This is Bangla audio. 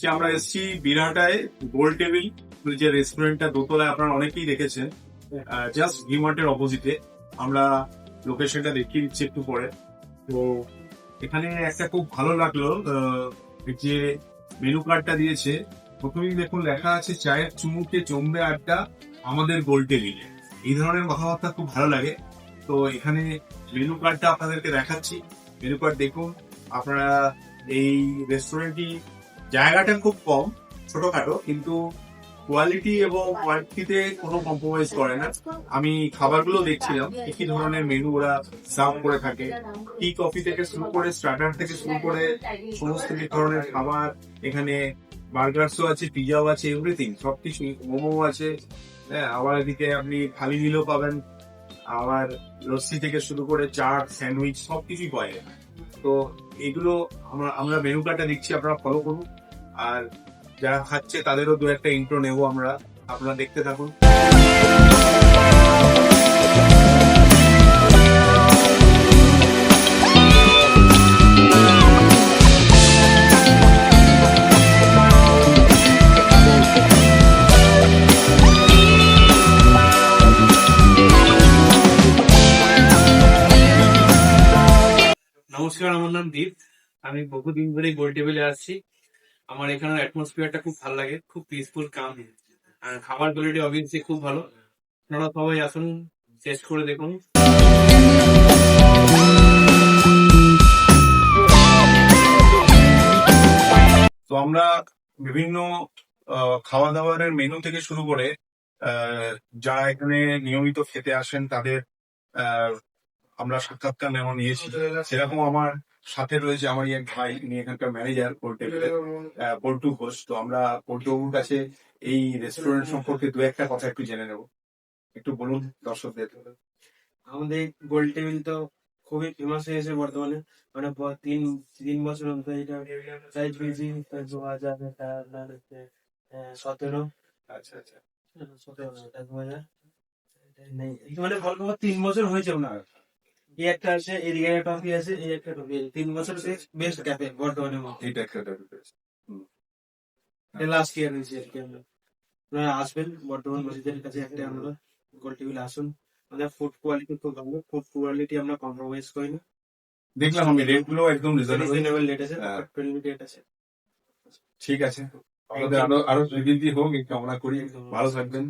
আজকে আমরা এসেছি বিরাটায় গোল টেবিল যে রেস্টুরেন্টটা দোতলায় আপনারা অনেকেই দেখেছেন, জাস্ট ভিমার্টের অপোজিটে। আমরা লোকেশনটা দেখিয়ে দিচ্ছি একটু পরে। তো এখানে একটা খুব ভালো লাগলো, যে মেনু কার্ডটা দিয়েছে। প্রথমেই দেখুন লেখা আছে চায়ের চুমুকে জমবে আড্ডা আমাদের গোল টেবিলে। এই ধরনের কথাবার্তা খুব ভালো লাগে। তো এখানে মেনু কার্ডটা আপনাদেরকে দেখাচ্ছি। মেনু কার্ড দেখুন আপনারা। এই রেস্টুরেন্টটি জায়গাটা খুব কম, ছোটখাটো, কিন্তু কোয়ালিটি এবং কোয়ান্টিটিতে কোনো কম্প্রোমাইজ করে না। আমি খাবারগুলো দেখছিলাম কি ধরনের মেনু ওরা সার্ভ করে থাকে। টি কফি থেকে শুরু করে স্টার্টার থেকে শুরু করে সমস্ত ধরনের খাবার এখানে। বার্গারসও আছে, পিজাও আছে, এভরিথিং, সবকিছু, মোমো আছে। হ্যাঁ, আবার এদিকে আপনি থালি মিলও পাবেন। আবার লস্যি থেকে শুরু করে চাট, স্যান্ডউইচ সবকিছুই পাওয়া যায়। তো এগুলো আমরা মেনু কার্ডটা দিচ্ছি, আপনারা ফলো করুন। আর যারা খাচ্ছে তাদেরও দু একটা ইন্ট্রো নেবো আমরা, আপনারা দেখতে থাকুন। নমস্কার, আমার নাম দীপ। আমি বহুদিন ধরে গোল টেবিলে আসছি। আমার এখানের অ্যাটমসফিয়ারটা খুব ভালো লাগে, খুব পিসফুল, কাম। আর খাবার কোয়ালিটি অবভিয়াসলি খুব ভালো। আপনারা সবাই আসুন, টেস্ট করে দেখুন। তো আমরা বিভিন্ন খাওয়া দাওয়ারের মেনু থেকে শুরু করে যারা এখানে নিয়মিত খেতে আসেন তাদের আমরা সাক্ষাৎকার নেওয়া নিয়েছি। সেরকম আমার সাথে রয়েছে আমার এক ভাই, ইনি এখানকার ম্যানেজার পল্টু ঘোষ। তো আমরা পল্টুবাবুর কাছে এই রেস্টুরেন্ট সম্পর্কে দু একটা কথা একটু জেনে নেব। একটু বলুন দর্শকদের। আমাদের গোল টেবিল তো খুবই ফেমাস হয়েছে বর্তমানে। মানে তিন বছর মধ্যে এটা সাইজ পেয়েছি 2017। আচ্ছা আচ্ছা। 2000 নেই, মানে বলবো 3 বছর হয়েছে না। এই একটা আছে, এদিকে একটা টপি আছে, এই একটা টপি। 3 বছর বেস্ট ক্যাফে বর্তমানে। এইটা একটা লাস্ট ইয়ার হয়েছে আর কি। আপনারা আসবেন বর্তমান মসজিদের কাছে একটা আমরা গোল টেবিল আসুন। আমাদের ফুড কোয়ালিটি খুব ভালো, ফুড কোয়ালিটি আমরা কম্প্রোমাইজ করি না। দেখলাম আমি রেট গুলো একদম রিজনেবল রেট আছে, ফ্রেন্ডলি রেট আছে। ঠিক আছে, আমাদের আরো বৃদ্ধি হোক এই কামনা করি। ভালো থাকবেন।